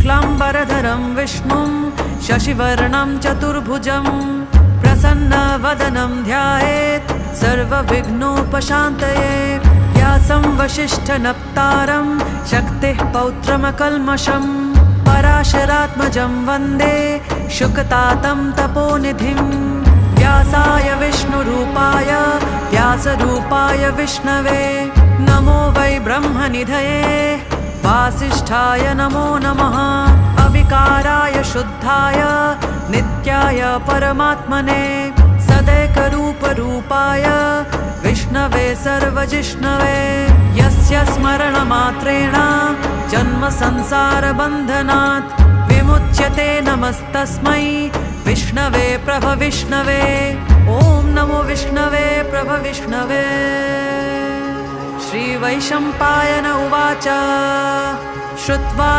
शुक्लाम्बरधरं विष्णुं शशिवर्णं चतुर्भुजं प्रसन्नवदनं ध्यायेत् सर्वविघ्नोपशान्तये। व्यासं वसिष्ठनप्तारं शक्तिः पौत्रमकल्मषं पराशरात्मजं वन्दे शुकतातं तपोनिधिं। व्यासाय विष्णुरूपाय व्यासरूपाय विष्णवे नमो वै ब्रह्मनिधये वासिष्ठाय नमो नमः। अविकाराय शुद्धाय नित्याय परमात्मने सदैकरूपरूपाय विष्णवे सर्वजिष्णवे। यस्य स्मरणमात्रेण जन्मसंसारबन्धनात् विमुच्यते नमस्तस्मै विष्णवे प्रभविष्णवे। ॐ नमो विष्णवे प्रभविष्णवे। श्रीवैशम्पायन उवाच श्रुत्वा